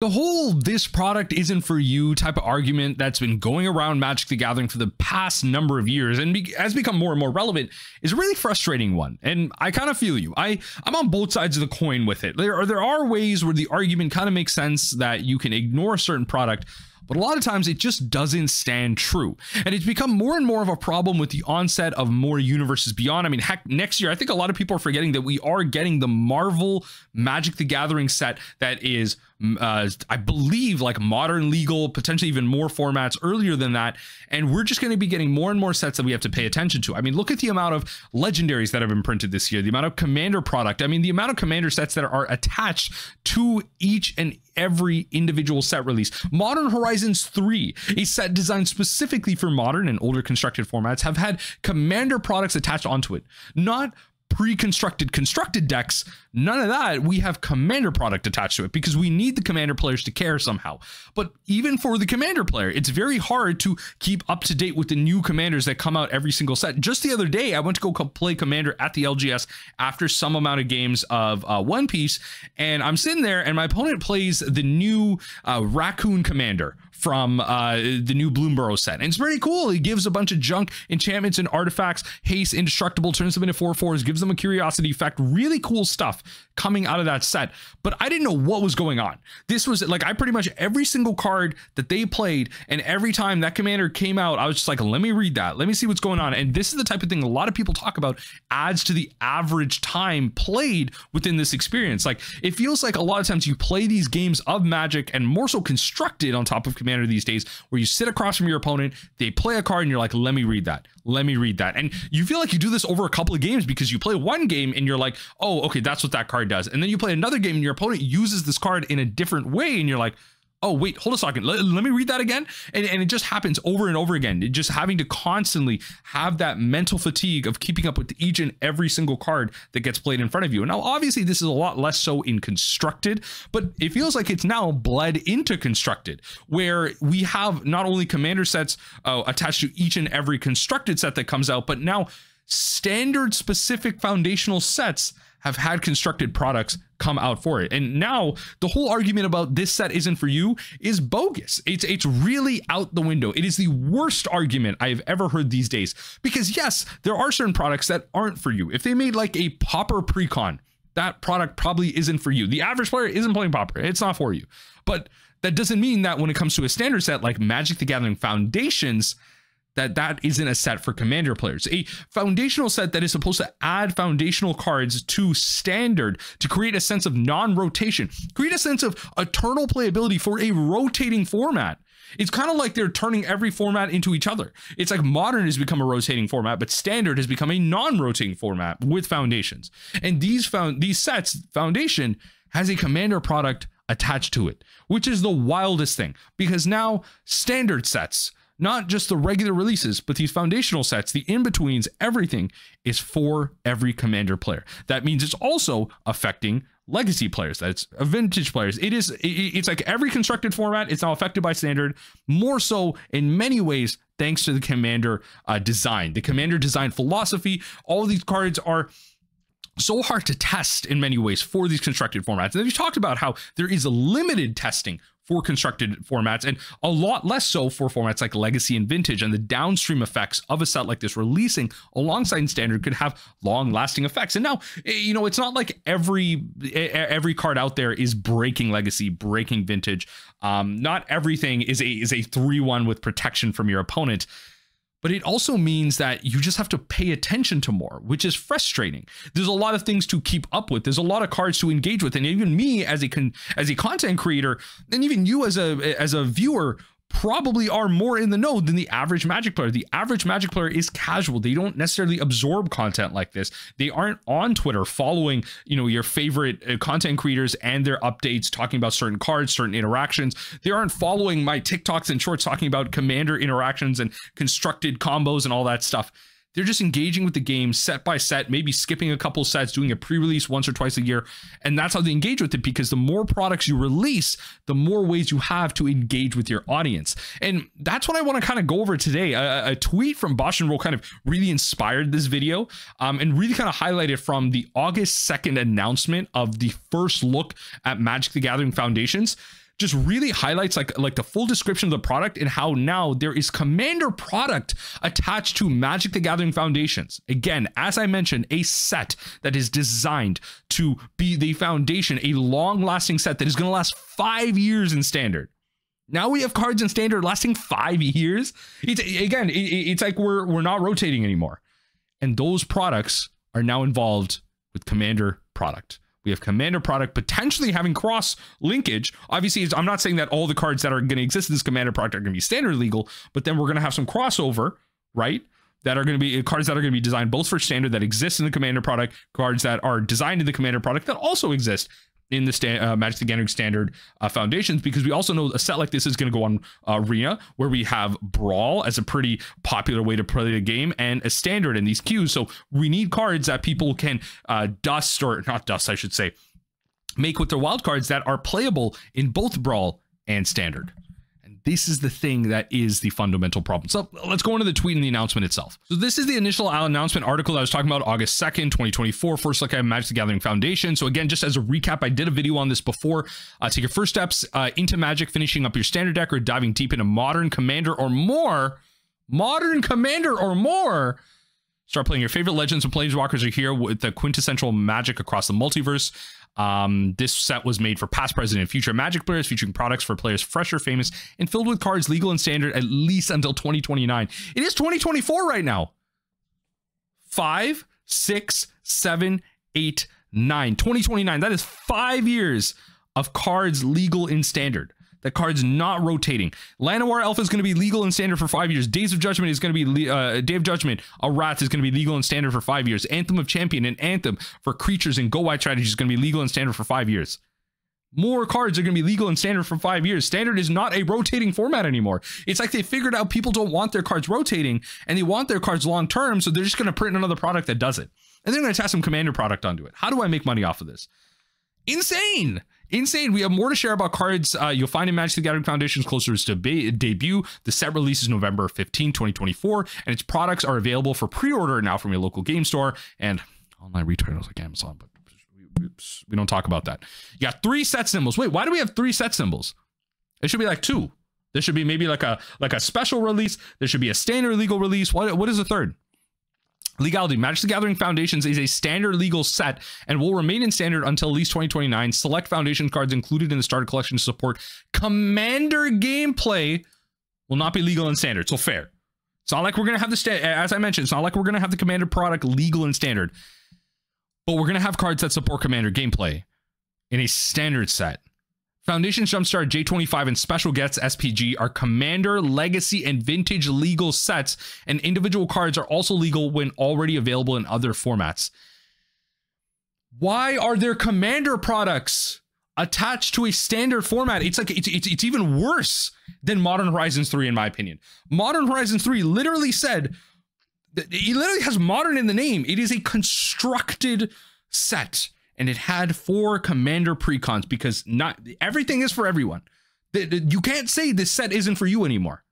The whole "this product isn't for you" type of argument that's been going around Magic the Gathering for the past number of years and has become more and more relevant is a really frustrating one. And I kind of feel you. I'm on both sides of the coin with it. There are ways where the argument kind of makes sense that you can ignore a certain product, but a lot of times it just doesn't stand true. And it's become more and more of a problem with the onset of more Universes Beyond. I mean, heck, next year, I think a lot of people are forgetting that we are getting the Marvel Magic the Gathering set that is, I believe, like Modern, Legal, potentially even more formats earlier than that. And we're just going to be getting more and more sets that we have to pay attention to. I mean, look at the amount of legendaries that have been printed this year, the amount of Commander product. I mean, the amount of Commander sets that are attached to each and every individual set release. Modern Horizons 3, a set designed specifically for Modern and older constructed formats, have had Commander products attached onto it. Not pre-constructed constructed decks, none of that. We have Commander product attached to it because we need the Commander players to care somehow. But even for the Commander player, it's very hard to keep up to date with the new Commanders that come out every single set. Just the other day, I went to go play Commander at the LGS after some amount of games of One Piece, and I'm sitting there and my opponent plays the new Raccoon Commander from the new Bloomborough set. And it's pretty cool. He gives a bunch of junk, enchantments, and artifacts, haste, indestructible, turns them into 4/4s, gives them a curiosity effect. Really cool stuff coming out of that set. But I didn't know what was going on. This was like, I pretty much every single card that they played, and every time that commander came out, I was just like, let me read that. Let me see what's going on. And this is the type of thing a lot of people talk about adds to the average time played within this experience. Like, it feels like a lot of times you play these games of Magic, and more so constructed on top of Commander these days, where you sit across from your opponent, they play a card, and you're like, let me read that. Let me read that. And you feel like you do this over a couple of games because you play one game and you're like, oh, okay, that's what that card does. And then you play another game and your opponent uses this card in a different way, and you're like, oh, wait, hold a second. Let me read that again. And it just happens over and over again. It just having to constantly have that mental fatigue of keeping up with each and every single card that gets played in front of you. And now, obviously, this is a lot less so in constructed, but it feels like it's now bled into constructed, where we have not only commander sets attached to each and every constructed set that comes out, but now standard specific foundational sets have had constructed products come out for it. And now the whole argument about this set isn't for you is bogus. It's really out the window. It is the worst argument I've ever heard these days, because yes, there are certain products that aren't for you. If they made like a Pauper Precon, that product probably isn't for you. The average player isn't playing Pauper. It's not for you. But that doesn't mean that when it comes to a standard set like Magic the Gathering Foundations, that isn't a set for commander players. A foundational set that is supposed to add foundational cards to standard to create a sense of non-rotation, create a sense of eternal playability for a rotating format. It's kind of like they're turning every format into each other. It's like Modern has become a rotating format, but Standard has become a non-rotating format with Foundations. And these sets, Foundation has a commander product attached to it, which is the wildest thing, because now Standard sets, not just the regular releases, but these foundational sets, the in-betweens, everything is for every commander player. That means it's also affecting legacy players, that's vintage players. It's like every constructed format is now affected by standard, more so in many ways thanks to the commander design, the commander design philosophy. All of these cards are so hard to test in many ways for these constructed formats. And we've talked about how there is a limited testing for constructed formats and a lot less so for formats like Legacy and Vintage, and the downstream effects of a set like this releasing alongside standard could have long lasting effects. And now, you know, it's not like every card out there is breaking Legacy, breaking Vintage. Not everything is a 3/1 with protection from your opponent. But it also means that you just have to pay attention to more, which is frustrating. There's a lot of things to keep up with. There's a lot of cards to engage with. And even me as a content creator, and even you as a viewer, probably are more in the know than the average Magic player. The average Magic player is casual. They don't necessarily absorb content like this. They aren't on Twitter following, you know, your favorite content creators and their updates talking about certain cards, certain interactions. They aren't following my TikToks and shorts talking about commander interactions and constructed combos and all that stuff. They're just engaging with the game set by set, maybe skipping a couple sets, doing a pre-release once or twice a year. And that's how they engage with it, because the more products you release, the more ways you have to engage with your audience. And that's what I want to kind of go over today. A tweet from Boston Roll kind of really inspired this video and really kind of highlighted from the August 2nd announcement of the first look at Magic the Gathering Foundations. just really highlights like the full description of the product and how now there is Commander product attached to Magic the Gathering Foundations. Again, as I mentioned, a set that is designed to be the foundation, a long-lasting set that is going to last 5 years in Standard. Now we have cards in Standard lasting 5 years. It's like we're not rotating anymore. And those products are now involved with Commander product. We have Commander product potentially having cross linkage. Obviously, I'm not saying that all the cards that are going to exist in this Commander product are going to be Standard legal, but then we're going to have some crossover, right? That are going to be cards that are going to be designed both for Standard that exist in the Commander product, cards that are designed in the Commander product that also exist in the Magic the Gathering Standard Foundations, because we also know a set like this is going to go on Arena, where we have Brawl as a pretty popular way to play the game, and a Standard in these queues. So we need cards that people can dust, or not dust, I should say, make with their wild cards that are playable in both Brawl and Standard. This is the thing that is the fundamental problem. So let's go into the tweet and the announcement itself. So this is the initial announcement article that I was talking about, August 2nd, 2024. First look at Magic the Gathering Foundation. So again, just as a recap, I did a video on this before. Take your first steps into Magic, finishing up your Standard deck, or diving deep into Modern Commander or more. Modern Commander or more. Start playing your favorite Legends and Planeswalkers are here with the quintessential Magic across the multiverse. This set was made for past, present, and future Magic players, featuring products for players fresh or famous, and filled with cards legal and Standard at least until 2029. It is 2024 right now. 5, 6, 7, 8, 9. 2029. That is 5 years of cards legal in Standard. That card's not rotating. Llanowar Alpha is going to be legal and Standard for 5 years. Days of Judgment is going to be Day of Judgment. Arath is going to be legal and Standard for 5 years. Anthem of Champion and Anthem for creatures and Go White strategy is going to be legal and Standard for 5 years. More cards are going to be legal and Standard for 5 years. Standard is not a rotating format anymore. It's like they figured out people don't want their cards rotating, and they want their cards long term, so they're just going to print another product that does it. And they're going to attach some Commander product onto it. How do I make money off of this? Insane. Insane. We have more to share about cards you'll find in Magic the Gathering Foundations closer to debut. The set releases November 15, 2024, and its products are available for pre-order now from your local game store and online retailers like Amazon, but we don't talk about that. You got 3 set symbols. Wait, why do we have 3 set symbols? It should be like 2. There should be maybe like a special release. There should be a Standard legal release. What is the third? Legality. Magic the Gathering Foundations is a Standard legal set and will remain in Standard until at least 2029. Select Foundation cards included in the starter collection to support Commander gameplay will not be legal in Standard. So fair. It's not like we're going to have the, as I mentioned, it's not like we're going to have the Commander product legal in Standard, but we're going to have cards that support Commander gameplay in a Standard set. Foundations Jumpstart, J25, and Special Gets SPG are Commander, Legacy, and Vintage legal sets, and individual cards are also legal when already available in other formats. Why are there Commander products attached to a Standard format? It's like it's even worse than Modern Horizons 3, in my opinion. Modern Horizons 3 literally said that it literally has Modern in the name. It is a constructed set. And it had 4 Commander precons, because not everything is for everyone. You can't say this set isn't for you anymore.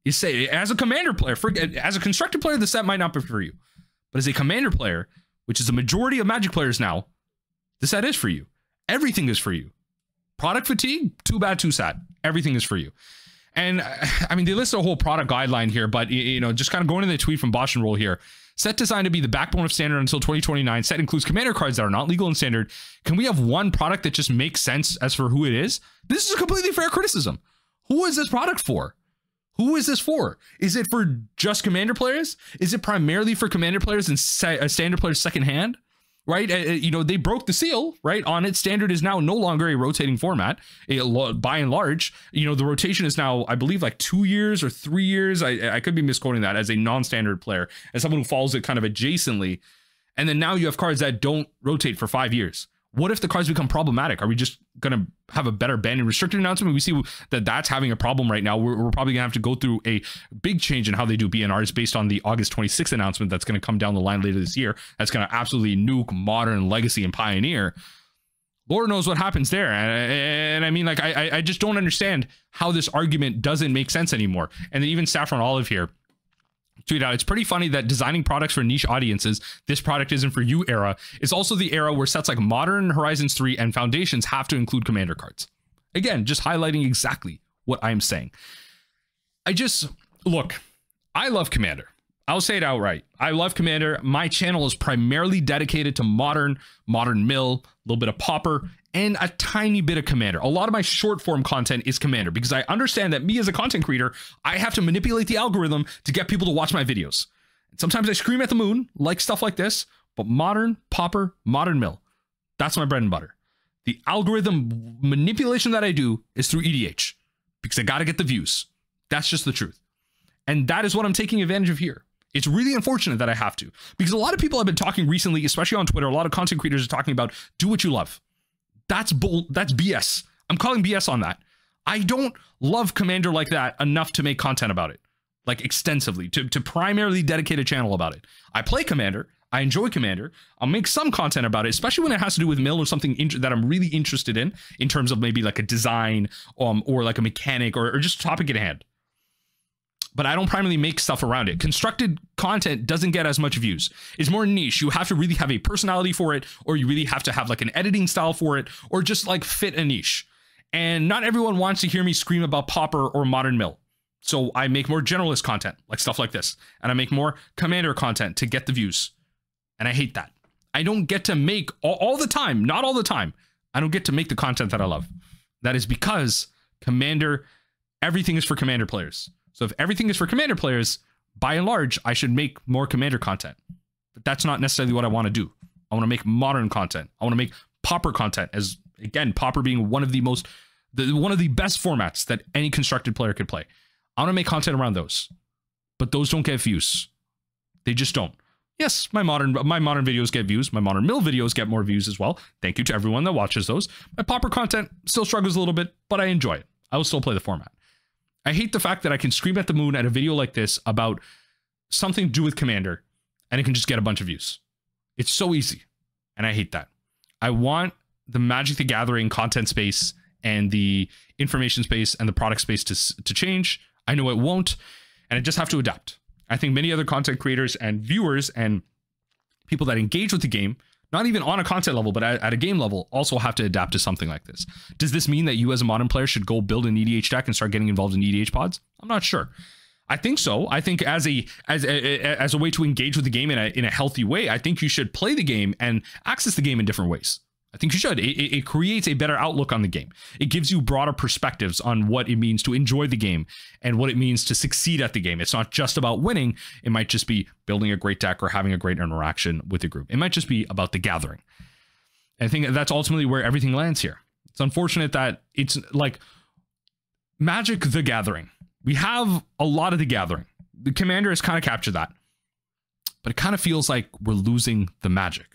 You say, as a Commander player, as a constructed player, the set might not be for you. But as a Commander player, which is the majority of Magic players now, the set is for you. Everything is for you. Product fatigue? Too bad, too sad. Everything is for you. And I mean, they list a whole product guideline here, but you know, just kind of going to the tweet from Boston Roll here. Set designed to be the backbone of Standard until 2029. Set includes Commander cards that are not legal in Standard. Can we have one product that just makes sense as for who it is? This is a completely fair criticism. Who is this product for? Who is this for? Is it for just Commander players? Is it primarily for Commander players and Standard players secondhand? Right? You know, they broke the seal, right? On it, Standard is now no longer a rotating format, by and large. You know, the rotation is now, I believe, like 2 years or 3 years. I could be misquoting that as a non-Standard player, as someone who follows it kind of adjacently. And then now you have cards that don't rotate for 5 years. What if the cards become problematic? Are we just going to have a better ban and restricted announcement? We see that that's having a problem right now. We're probably going to have to go through a big change in how they do BNRs based on the August 26th announcement that's going to come down the line later this year. That's going to absolutely nuke Modern, Legacy, and Pioneer. Lord knows what happens there. And I mean, like, I just don't understand how this argument doesn't make sense anymore. And then even Saffron Olive here tweet out, it's pretty funny that designing products for niche audiences, this product isn't for you era, is also the era where sets like Modern Horizons 3 and Foundations have to include Commander cards. Again, just highlighting exactly what I'm saying. Look, I love Commander. I'll say it outright. I love Commander. My channel is primarily dedicated to Modern Mill, a little bit of Pauper, and a tiny bit of Commander. A lot of my short form content is Commander because I understand that me as a content creator, I have to manipulate the algorithm to get people to watch my videos. Sometimes I scream at the moon, like stuff like this, but Modern, Pauper, Modern Mill, that's my bread and butter. The algorithm manipulation that I do is through EDH because I got to get the views. That's just the truth. And that is what I'm taking advantage of here. It's really unfortunate that I have to, because a lot of people have been talking recently, especially on Twitter, a lot of content creators are talking about do what you love. That's BS. I'm calling BS on that. I don't love Commander like that enough to make content about it, like extensively, to primarily dedicate a channel about it. I play Commander. I enjoy Commander. I'll make some content about it, especially when it has to do with Mill or something that I'm really interested in terms of maybe like a design or like a mechanic or just a topic at hand. But I don't primarily make stuff around it. Constructed content doesn't get as much views. It's more niche. You have to really have a personality for it, or you really have to have like an editing style for it, or just like fit a niche. And not everyone wants to hear me scream about Pauper or Modern Mill. So I make more generalist content, like stuff like this. And I make more Commander content to get the views. And I hate that. I don't get to make all the time, not all the time. I don't get to make the content that I love. That is because Commander, everything is for Commander players. So if everything is for Commander players, by and large, I should make more Commander content. But that's not necessarily what I want to do. I want to make Modern content. I want to make Pauper content, as again, Pauper being one of the best formats that any constructed player could play. I want to make content around those. But those don't get views. They just don't. Yes, my modern videos get views. My Modern Mill videos get more views as well. Thank you to everyone that watches those. My Pauper content still struggles a little bit, but I enjoy it. I will still play the format. I hate the fact that I can scream at the moon at a video like this about something to do with Commander, and it can just get a bunch of views. It's so easy, and I hate that. I want the Magic the Gathering content space and the information space and the product space to change. I know it won't, and I just have to adapt. I think many other content creators and viewers and people that engage with the game, not even on a content level, but at a game level, also have to adapt to something like this. Does this mean that you as a Modern player should go build an EDH deck and start getting involved in EDH pods? I'm not sure. I think so. I think as a way to engage with the game in a healthy way, I think you should play the game and access the game in different ways. I think you should. It creates a better outlook on the game. It gives you broader perspectives on what it means to enjoy the game and what it means to succeed at the game. It's not just about winning. It might just be building a great deck or having a great interaction with the group. It might just be about the gathering. And I think that's ultimately where everything lands here. It's unfortunate that it's like Magic the Gathering. We have a lot of the gathering. The Commander has kind of captured that. But it kind of feels like we're losing the magic.